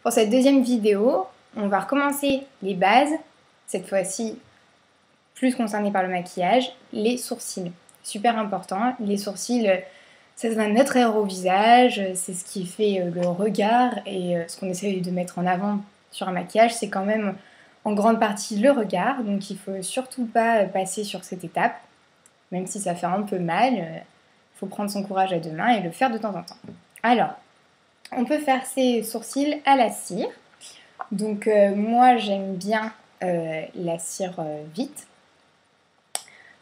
Pour cette deuxième vidéo, on va recommencer les bases, cette fois-ci plus concernée par le maquillage, les sourcils. Super important, les sourcils, ça donne notre air au visage, c'est ce qui fait le regard et ce qu'on essaie de mettre en avant sur un maquillage, c'est quand même en grande partie le regard, donc il faut surtout pas passer sur cette étape, même si ça fait un peu mal, il faut prendre son courage à deux mains et le faire de temps en temps. Alors, on peut faire ses sourcils à la cire. Donc moi j'aime bien la cire vite.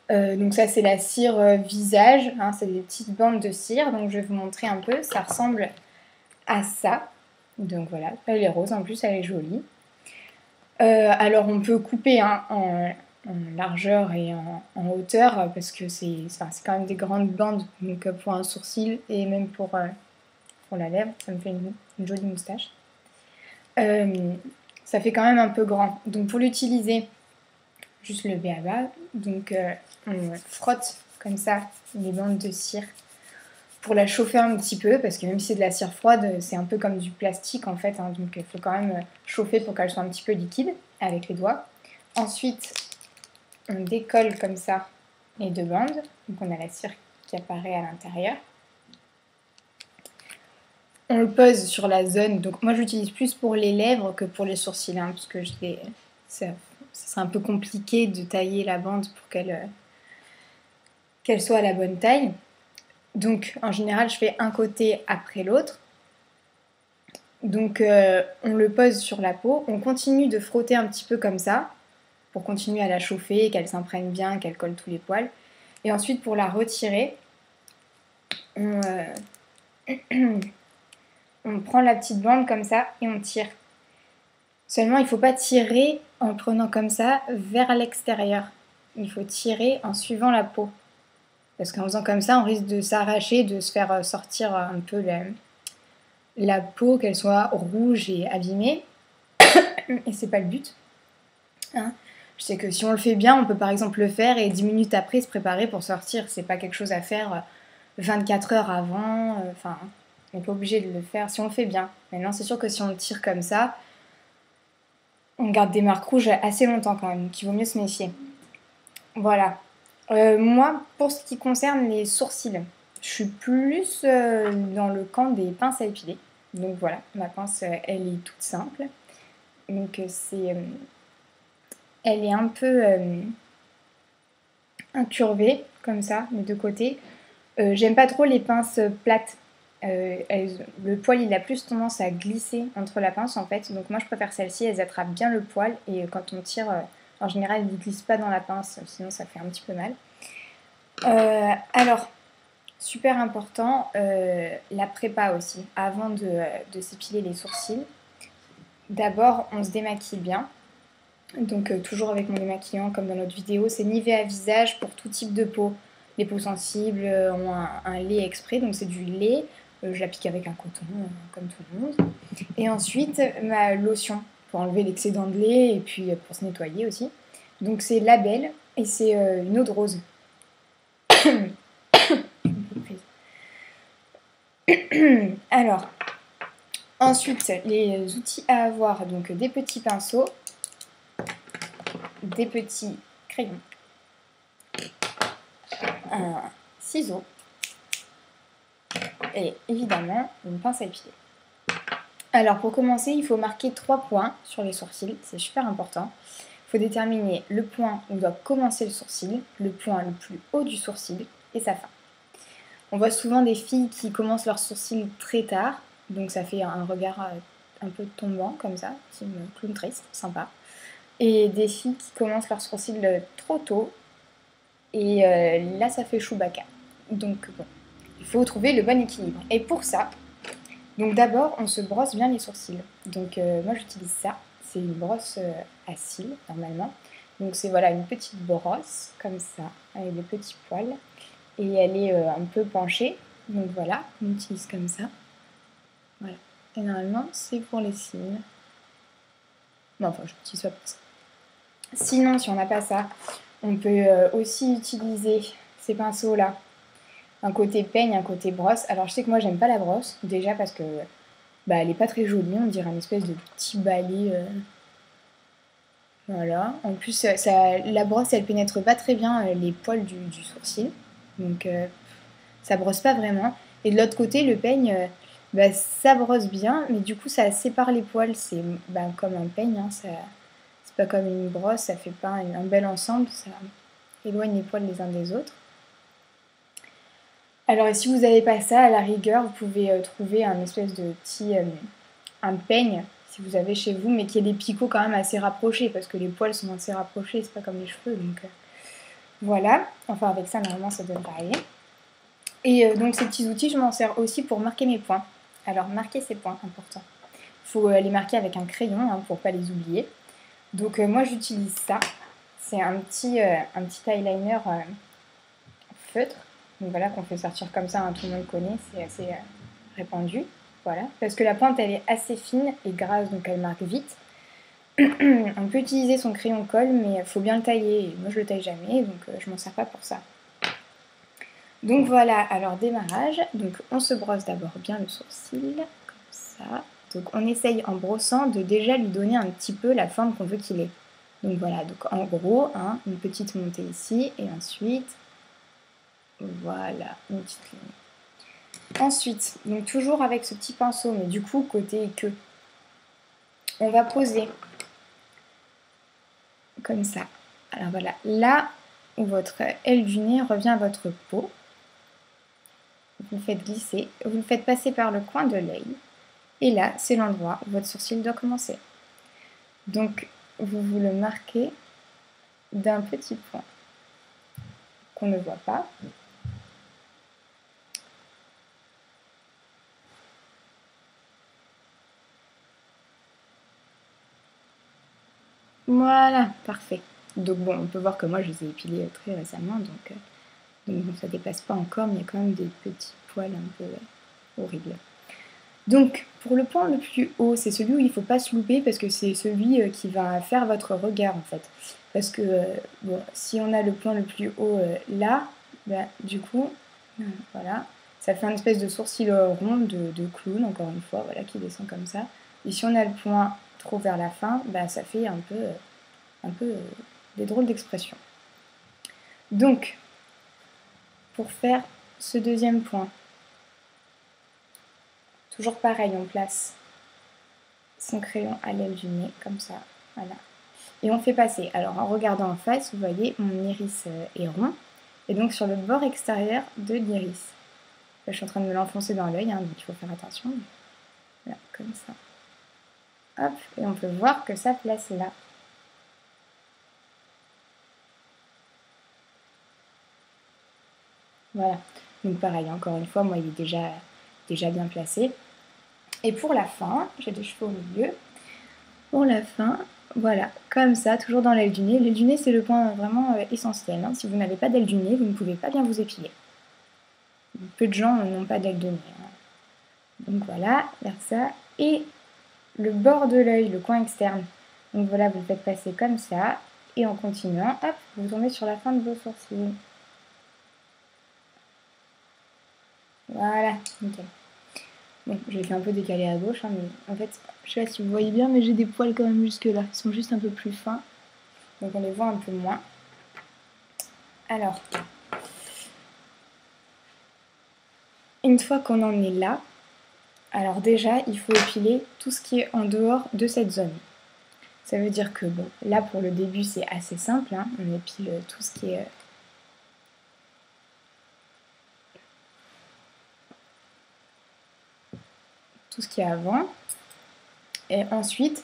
Donc ça c'est la cire visage, hein, c'est des petites bandes de cire. Donc je vais vous montrer un peu, ça ressemble à ça. Donc voilà, elle est rose en plus, elle est jolie. Alors on peut couper hein, en largeur et en hauteur parce que c'est quand même des grandes bandes donc, pour un sourcil et même pour la lèvre, ça me fait une jolie moustache. Ça fait quand même un peu grand. Donc pour l'utiliser, juste le b.a.-ba. Donc on frotte comme ça les bandes de cire pour la chauffer un petit peu, parce que même si c'est de la cire froide, c'est un peu comme du plastique en fait, hein, donc il faut quand même chauffer pour qu'elle soit un petit peu liquide avec les doigts. Ensuite, on décolle comme ça les deux bandes, donc on a la cire qui apparaît à l'intérieur. On le pose sur la zone, donc moi j'utilise plus pour les lèvres que pour les sourcils, hein, parce que ça serait un peu compliqué de tailler la bande pour qu'elle soit à la bonne taille. Donc en général je fais un côté après l'autre. Donc on le pose sur la peau, on continue de frotter un petit peu comme ça, pour continuer à la chauffer, qu'elle s'imprègne bien, qu'elle colle tous les poils. Et ensuite pour la retirer, on prend la petite bande comme ça et on tire. Seulement il ne faut pas tirer en prenant comme ça vers l'extérieur. Il faut tirer en suivant la peau. Parce qu'en faisant comme ça, on risque de s'arracher, de se faire sortir un peu la peau, qu'elle soit rouge et abîmée. Et c'est pas le but. Hein, je sais que si on le fait bien, on peut par exemple le faire et 10 minutes après se préparer pour sortir. C'est pas quelque chose à faire 24 heures avant. Enfin, on n'est pas obligé de le faire si on le fait bien. Maintenant, c'est sûr que si on le tire comme ça, on garde des marques rouges assez longtemps quand même, qu'il vaut mieux se méfier. Voilà. Moi, pour ce qui concerne les sourcils, je suis plus dans le camp des pinces à épiler. Donc voilà, ma pince, elle est toute simple. Donc elle est un peu incurvée, comme ça, des deux côtés. J'aime pas trop les pinces plates. Le poil, il a plus tendance à glisser entre la pince, en fait. Donc moi, je préfère celle-ci, elles attrapent bien le poil. Et quand on tire, en général, il ne glisse pas dans la pince, sinon ça fait un petit peu mal. Alors, super important, la prépa aussi, avant de s'épiler les sourcils. D'abord, on se démaquille bien. Donc toujours avec mon démaquillant comme dans notre vidéo, c'est Nivea visage pour tout type de peau. Les peaux sensibles ont un lait exprès, donc c'est du lait. Je l'applique avec un coton, comme tout le monde. Et ensuite, ma lotion pour enlever l'excédent de lait et puis pour se nettoyer aussi. Donc c'est Label et c'est une eau de rose. Alors, ensuite, les outils à avoir, donc des petits pinceaux, des petits crayons, un ciseau et évidemment une pince à épiler. Alors pour commencer, il faut marquer 3 points sur les sourcils, c'est super important. Il faut déterminer le point où doit commencer le sourcil, le point le plus haut du sourcil et sa fin. On voit souvent des filles qui commencent leurs sourcils très tard, donc ça fait un regard un peu tombant comme ça, team clown triste, sympa. Et des filles qui commencent leurs sourcils trop tôt, et là ça fait Chewbacca. Donc bon, il faut trouver le bon équilibre. Et pour ça, donc d'abord on se brosse bien les sourcils. Donc moi j'utilise ça, c'est une brosse à cils normalement. Donc c'est voilà une petite brosse comme ça, avec des petits poils. Et elle est un peu penchée, donc voilà, on utilise comme ça. Voilà. Et normalement c'est pour les cils. Non, enfin je l'utilise pas pour ça. Sinon si on n'a pas ça, on peut aussi utiliser ces pinceaux là. Un côté peigne, un côté brosse. Alors je sais que moi j'aime pas la brosse, déjà parce que bah, elle n'est pas très jolie, on dirait une espèce de petit balai. Voilà. En plus, la brosse, elle pénètre pas très bien les poils du sourcil. Donc, ça brosse pas vraiment. Et de l'autre côté, le peigne, bah, ça brosse bien, mais du coup, ça sépare les poils. C'est bah, comme un peigne, hein, c'est pas comme une brosse, ça fait pas un bel ensemble, ça éloigne les poils les uns des autres. Alors, et si vous n'avez pas ça, à la rigueur, vous pouvez trouver un espèce de petit un peigne, si vous avez chez vous, mais qui ait des picots quand même assez rapprochés, parce que les poils sont assez rapprochés, c'est pas comme les cheveux, donc voilà. Enfin, avec ça, normalement, ça devrait aller. Et donc, ces petits outils, je m'en sers aussi pour marquer mes points. Alors, marquer ces points, important. Il faut les marquer avec un crayon, hein, pour pas les oublier. Donc, moi, j'utilise ça. C'est un petit eyeliner feutre. Donc voilà, qu'on fait sortir comme ça, hein, tout le monde connaît, c'est assez répandu. Voilà, parce que la pointe, elle est assez fine et grasse, donc elle marque vite. On peut utiliser son crayon colle, mais il faut bien le tailler. Et moi, je le taille jamais, donc je m'en sers pas pour ça. Donc voilà, alors démarrage. Donc on se brosse d'abord bien le sourcil, comme ça. Donc on essaye en brossant de déjà lui donner un petit peu la forme qu'on veut qu'il ait. Donc voilà, donc en gros, hein, une petite montée ici, et ensuite, voilà, une petite ligne. Ensuite, donc toujours avec ce petit pinceau, mais du coup côté queue, on va poser comme ça. Alors voilà, là où votre aile du nez revient à votre peau, vous le faites glisser, vous le faites passer par le coin de l'œil, et là c'est l'endroit où votre sourcil doit commencer. Donc vous le marquez d'un petit point qu'on ne voit pas. Voilà, parfait. Donc bon, on peut voir que moi je les ai épilés très récemment, donc bon, ça dépasse pas encore, mais il y a quand même des petits poils un peu horribles. Donc pour le point le plus haut, c'est celui où il ne faut pas se louper parce que c'est celui qui va faire votre regard en fait. Parce que bon, si on a le point le plus haut là, bah, du coup, voilà, ça fait une espèce de sourcil rond de clown, encore une fois, voilà, qui descend comme ça. Et si on a le point trop vers la fin, bah, ça fait un peu des drôles d'expressions. Donc, pour faire ce deuxième point, toujours pareil, on place son crayon à l'aile du nez, comme ça, voilà. Et on fait passer. Alors, en regardant en face, vous voyez, mon iris est rond, et donc sur le bord extérieur de l'iris. Là, je suis en train de me l'enfoncer dans l'œil, hein, donc il faut faire attention. Voilà, comme ça. Hop, et on peut voir que ça place là. Voilà, donc pareil, encore une fois, moi il est déjà bien placé. Et pour la fin, j'ai des cheveux au milieu. Pour la fin, voilà, comme ça, toujours dans l'aile du nez. L'aile du nez, c'est le point vraiment essentiel, hein. Si vous n'avez pas d'aile du nez, vous ne pouvez pas bien vous épiler. Peu de gens n'ont pas d'aile de nez, hein. Donc voilà, vers ça. Et le bord de l'œil, le coin externe. Donc voilà, vous le faites passer comme ça. Et en continuant, hop, vous tombez sur la fin de vos sourcils. Voilà, nickel. Bon, j'ai fait un peu décaler à gauche, hein, mais en fait, je sais pas si vous voyez bien, mais j'ai des poils quand même jusque là. Ils sont juste un peu plus fins. Donc on les voit un peu moins. Alors, une fois qu'on en est là, alors déjà, il faut épiler tout ce qui est en dehors de cette zone. Ça veut dire que, bon, là pour le début, c'est assez simple, hein. On épile tout ce qui est... tout ce qui est avant. Et ensuite,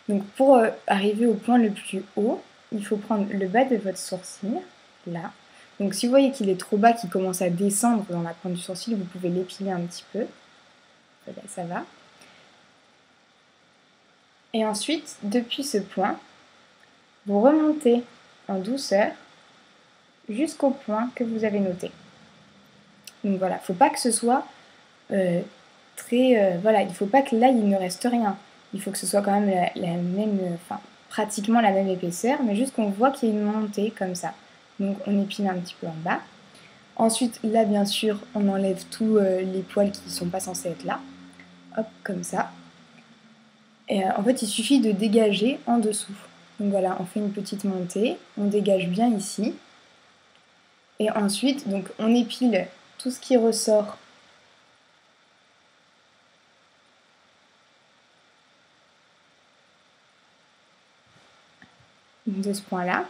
donc pour arriver au point le plus haut, il faut prendre le bas de votre sourcil, là. Donc si vous voyez qu'il est trop bas, qu'il commence à descendre dans la pointe du sourcil, vous pouvez l'épiler un petit peu. Voilà, ça va. Et ensuite, depuis ce point, vous remontez en douceur jusqu'au point que vous avez noté. Donc voilà, il ne faut pas que ce soit voilà, il ne faut pas que là, il ne reste rien. Il faut que ce soit quand même la même, enfin, pratiquement la même épaisseur, mais juste qu'on voit qu'il y a une montée comme ça. Donc on épile un petit peu en bas. Ensuite, là, bien sûr, on enlève tous les poils qui ne sont pas censés être là. hop, comme ça. Et en fait, il suffit de dégager en dessous. Donc voilà, on fait une petite montée, on dégage bien ici. Et ensuite, donc on épile tout ce qui ressort de ce point-là.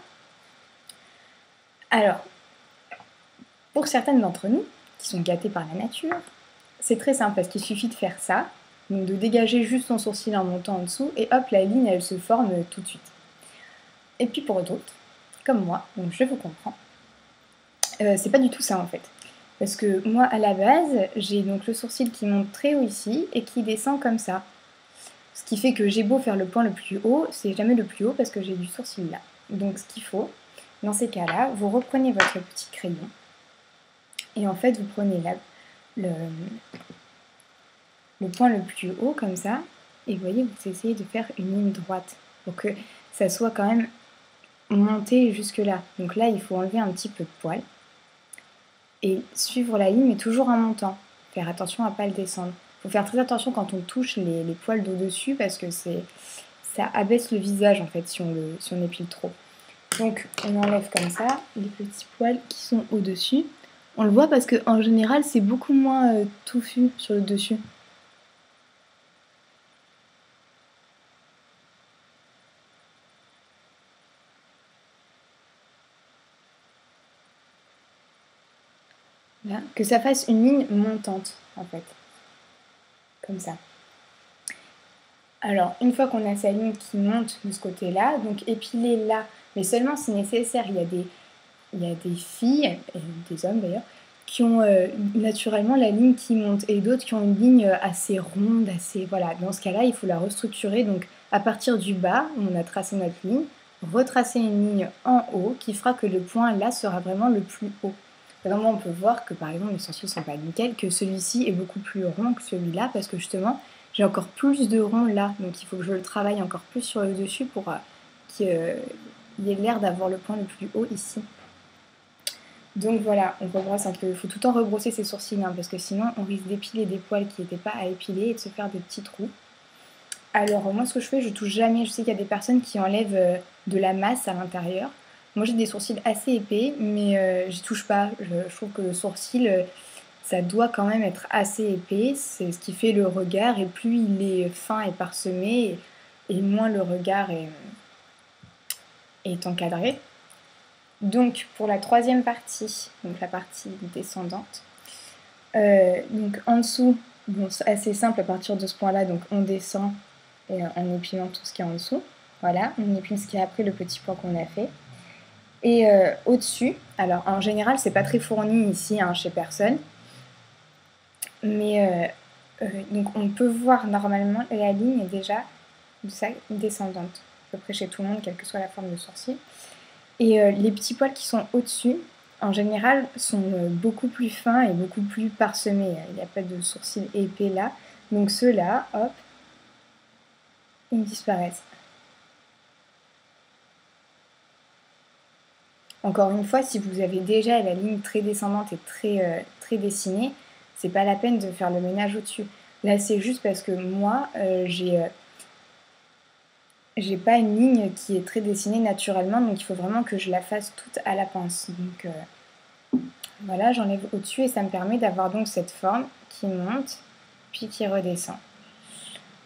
Alors, pour certaines d'entre nous, qui sont gâtées par la nature, c'est très simple parce qu'il suffit de faire ça, donc de dégager juste son sourcil en montant en dessous, et hop, la ligne, elle se forme tout de suite. Et puis pour d'autres, comme moi, donc je vous comprends, c'est pas du tout ça en fait. Parce que moi, à la base, j'ai donc le sourcil qui monte très haut ici et qui descend comme ça. Ce qui fait que j'ai beau faire le point le plus haut, c'est jamais le plus haut parce que j'ai du sourcil là. Donc ce qu'il faut, dans ces cas-là, vous reprenez votre petit crayon et en fait vous prenez le point le plus haut comme ça et vous voyez, vous essayez de faire une ligne droite pour que ça soit quand même monté jusque là. Donc là, il faut enlever un petit peu de poil et suivre la ligne mais toujours en montant. Faire attention à ne pas le descendre. Il faut faire très attention quand on touche les poils d'au-dessus parce que ça abaisse le visage en fait si on épile trop. Donc on enlève comme ça les petits poils qui sont au-dessus. On le voit parce qu'en général c'est beaucoup moins touffu sur le dessus. Là, que ça fasse une ligne montante en fait. Comme ça. Alors, une fois qu'on a sa ligne qui monte de ce côté-là, donc épiler là, mais seulement si nécessaire, il y a des filles, et des hommes d'ailleurs, qui ont naturellement la ligne qui monte, et d'autres qui ont une ligne assez ronde, assez... Voilà, dans ce cas-là, il faut la restructurer, donc à partir du bas, où on a tracé notre ligne, retracer une ligne en haut, qui fera que le point là sera vraiment le plus haut. Vraiment, on peut voir que par exemple, les sourcils ne sont pas nickel, que celui-ci est beaucoup plus rond que celui-là, parce que justement, j'ai encore plus de ronds là, donc il faut que je le travaille encore plus sur le dessus pour qu'il y ait l'air d'avoir le point le plus haut ici. Donc voilà, on rebrosse un peu. Il faut tout le temps rebrosser ses sourcils, hein, parce que sinon on risque d'épiler des poils qui n'étaient pas à épiler et de se faire des petits trous. Alors moi ce que je fais, je touche jamais. Je sais qu'il y a des personnes qui enlèvent de la masse à l'intérieur. Moi j'ai des sourcils assez épais, mais j'y touche pas. Je trouve que le sourcil, ça doit quand même être assez épais. C'est ce qui fait le regard, et plus il est fin et parsemé, et moins le regard est encadré. Donc pour la troisième partie, donc la partie descendante, donc en dessous, bon, c'est assez simple à partir de ce point-là, donc on descend en épilant tout ce qui est en dessous. Voilà, on épile ce qui est après le petit point qu'on a fait. Et au-dessus, alors en général c'est pas très fourni ici hein, chez personne, mais donc on peut voir normalement la ligne déjà descendante, à peu près chez tout le monde, quelle que soit la forme de sourcil. Et les petits poils qui sont au-dessus, en général, sont beaucoup plus fins et beaucoup plus parsemés. Il n'y a pas de sourcils épais là. Donc ceux-là, hop, ils disparaissent. Encore une fois, si vous avez déjà la ligne très descendante et très dessinée, c'est pas la peine de faire le ménage au-dessus. Là, c'est juste parce que moi, j'ai pas une ligne qui est très dessinée naturellement, donc il faut vraiment que je la fasse toute à la pince. Donc voilà, j'enlève au-dessus et ça me permet d'avoir donc cette forme qui monte puis qui redescend.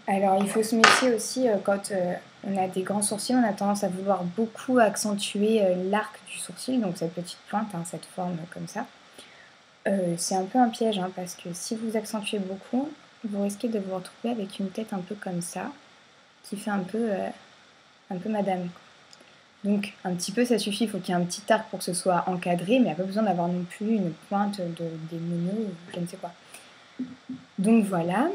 Alors il faut se méfier aussi quand on a des grands sourcils, on a tendance à vouloir beaucoup accentuer l'arc du sourcil, donc cette petite pointe, hein, cette forme comme ça. C'est un peu un piège hein, parce que si vous accentuez beaucoup, vous risquez de vous retrouver avec une tête un peu comme ça, qui fait un peu madame. Donc un petit peu ça suffit, il faut qu'il y ait un petit arc pour que ce soit encadré, mais il n'y a pas besoin d'avoir non plus une pointe des monos ou je ne sais quoi. Donc voilà.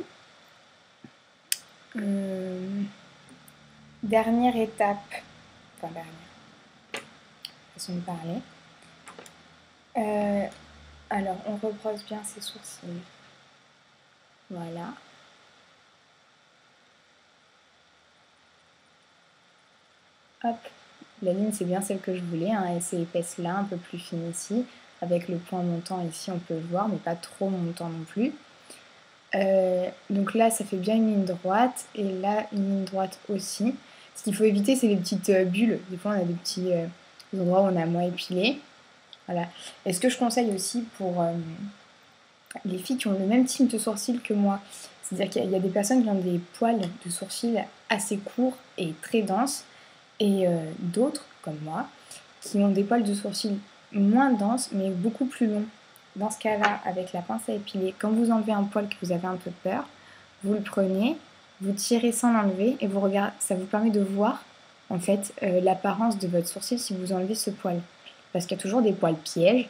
Dernière étape, enfin dernière façon de parler. Alors on rebrosse bien ses sourcils. Voilà. Hop, la ligne c'est bien celle que je voulais, hein, elle s'est épaisse là, un peu plus fine ici, avec le point montant ici on peut le voir, mais pas trop montant non plus. Donc là, ça fait bien une ligne droite, et là, une ligne droite aussi. Ce qu'il faut éviter, c'est les petites bulles. Des fois, on a des petits endroits où on a moins épilé. Voilà. Et ce que je conseille aussi pour les filles qui ont le même type de sourcils que moi, c'est-à-dire qu'il y a des personnes qui ont des poils de sourcils assez courts et très denses, et d'autres, comme moi, qui ont des poils de sourcils moins denses, mais beaucoup plus longs. Dans ce cas-là, avec la pince à épiler, quand vous enlevez un poil que vous avez un peu peur, vous le prenez, vous tirez sans l'enlever, et vous regardez, ça vous permet de voir en fait l'apparence de votre sourcil si vous enlevez ce poil. Parce qu'il y a toujours des poils pièges.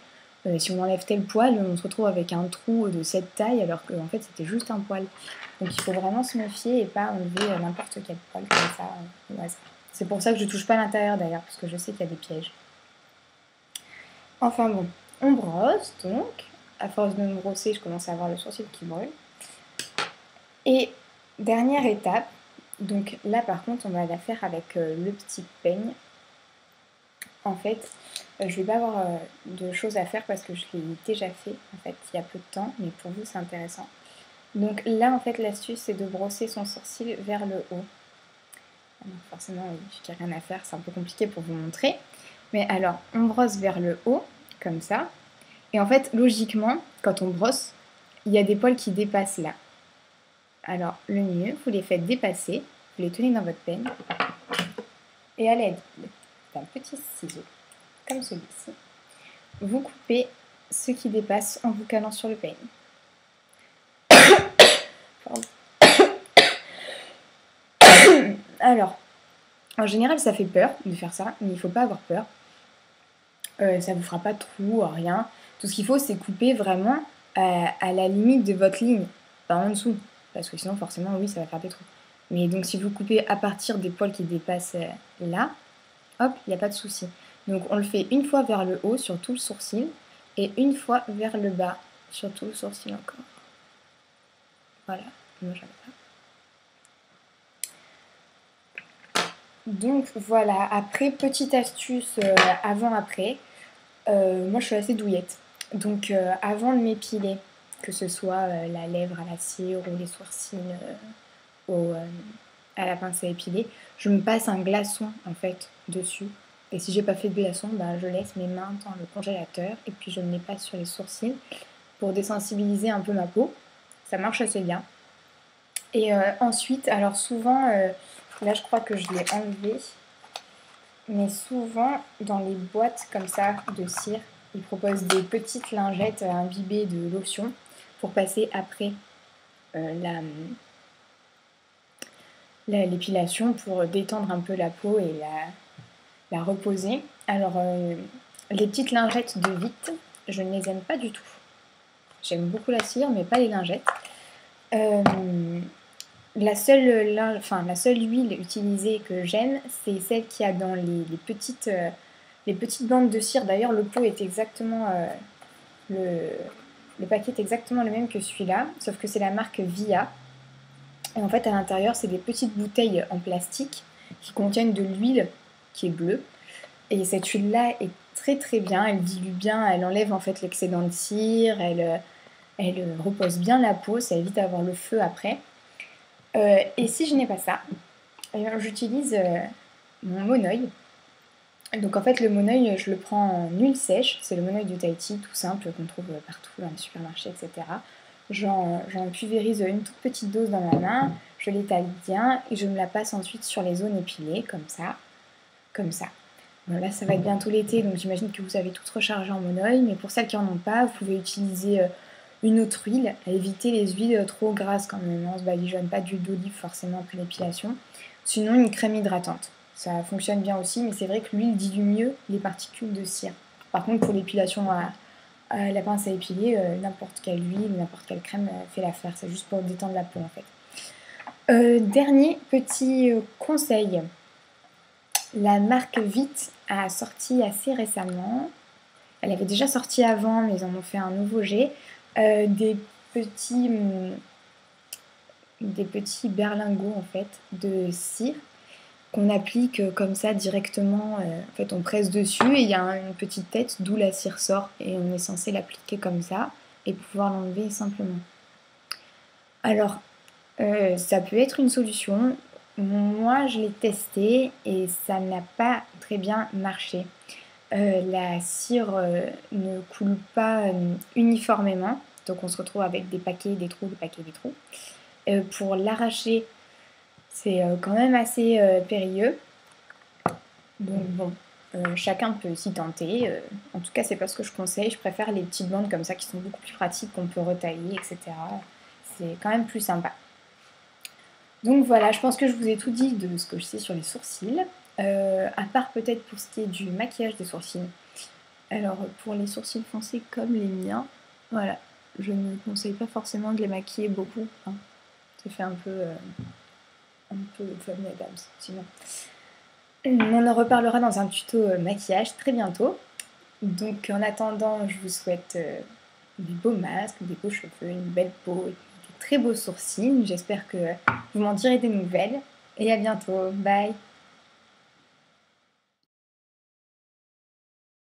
Si on enlève tel poil, on se retrouve avec un trou de cette taille, alors qu'en fait c'était juste un poil. Donc il faut vraiment se méfier et pas enlever n'importe quel poil comme ça au hasard. C'est pour ça que je touche pas l'intérieur d'ailleurs, parce que je sais qu'il y a des pièges. Enfin bon, on brosse donc. À force de me brosser, je commence à avoir le sourcil qui brûle. Et dernière étape, donc là par contre on va la faire avec le petit peigne. En fait, je vais pas avoir de choses à faire parce que je l'ai déjà fait en fait il y a peu de temps, mais pour vous c'est intéressant. Donc là en fait l'astuce c'est de brosser son sourcil vers le haut. Alors, forcément il n'y a rien à faire, c'est un peu compliqué pour vous montrer. Mais alors on brosse vers le haut, comme ça. Et en fait logiquement, quand on brosse, il y a des poils qui dépassent là. Alors le mieux, vous les faites dépasser, vous les tenez dans votre peigne. Et à l'aide d'un petit ciseau, comme celui-ci, vous coupez ce qui dépasse en vous calant sur le peigne. Alors, en général, ça fait peur de faire ça, mais il ne faut pas avoir peur. Ça vous fera pas de trou, rien. Tout ce qu'il faut, c'est couper vraiment à la limite de votre ligne, pas en dessous, parce que sinon, forcément, oui, ça va faire des trous. Mais donc, si vous coupez à partir des poils qui dépassent là, hop, il n'y a pas de souci. Donc, on le fait une fois vers le haut sur tout le sourcil et une fois vers le bas sur tout le sourcil encore. Voilà, moi j'aime pas. Donc voilà, après, petite astuce avant-après, moi je suis assez douillette. Donc avant de m'épiler, que ce soit la lèvre à la cire ou les sourcils à la pince à épiler, je me passe un glaçon en fait dessus. Et si j'ai pas fait de glaçon, bah, je laisse mes mains dans le congélateur et puis je me les passe sur les sourcils pour désensibiliser un peu ma peau. Ça marche assez bien. Et ensuite, alors souvent, là je crois que je l'ai enlevé, mais souvent dans les boîtes comme ça de cire, ils proposent des petites lingettes imbibées de lotion pour passer après l'épilation, pour détendre un peu la peau et la reposer. Alors les petites lingettes de Vite, je ne les aime pas du tout. J'aime beaucoup la cire, mais pas les lingettes. La seule huile utilisée que j'aime, c'est celle qu'il y a dans les petites bandes de cire. D'ailleurs, le pot est exactement le paquet est exactement le même que celui-là, sauf que c'est la marque Via. Et en fait, à l'intérieur, c'est des petites bouteilles en plastique qui contiennent de l'huile qui est bleue. Et cette huile-là est très très bien, elle dilue bien, elle enlève en fait l'excédent de cire, elle repose bien la peau, ça évite d'avoir le feu après. Et si je n'ai pas ça, j'utilise mon Monoi. Donc en fait le Monoi, je le prends en huile sèche, c'est le Monoi de Tahiti, tout simple, qu'on trouve partout dans les supermarchés, etc. J'en pulvérise une toute petite dose dans ma main, je l'étale bien et je me la passe ensuite sur les zones épilées, comme ça, comme ça. Bon, là ça va être bientôt l'été, donc j'imagine que vous avez toutes rechargé en Monoi, mais pour celles qui n'en ont pas, vous pouvez utiliser une autre huile, à éviter les huiles trop grasses quand même, on se badigeonne pas d'huile d'olive forcément après l'épilation. Sinon une crème hydratante, ça fonctionne bien aussi, mais c'est vrai que l'huile dilue mieux les particules de cire. Par contre pour l'épilation à la pince à épiler, n'importe quelle huile, n'importe quelle crème fait l'affaire, c'est juste pour détendre la peau en fait. Dernier petit conseil, la marque Vite a sorti assez récemment, elle avait déjà sorti avant mais ils en ont fait un nouveau jet, des petits berlingots en fait de cire qu'on applique comme ça directement. En fait on presse dessus et il y a une petite tête d'où la cire sort et on est censé l'appliquer comme ça et pouvoir l'enlever simplement. Alors, ça peut être une solution. Moi, je l'ai testé et ça n'a pas très bien marché. La cire, ne coule pas, uniformément, donc on se retrouve avec des paquets, des trous, des paquets, des trous. Pour l'arracher, c'est, quand même assez, périlleux. Donc bon, chacun peut s'y tenter. En tout cas, c'est pas ce que je conseille. Je préfère les petites bandes comme ça qui sont beaucoup plus pratiques, qu'on peut retailler, et cetera. C'est quand même plus sympa. Donc voilà, je pense que je vous ai tout dit de ce que je sais sur les sourcils. À part peut-être pour ce qui est du maquillage des sourcils. Alors pour les sourcils foncés comme les miens, voilà, je ne conseille pas forcément de les maquiller beaucoup, hein. Ça fait un peu Family Adams, sinon. On en reparlera dans un tuto maquillage très bientôt. Donc en attendant, je vous souhaite des beaux masques, des beaux cheveux, une belle peau, et des très beaux sourcils. J'espère que vous m'en direz des nouvelles. Et à bientôt. Bye!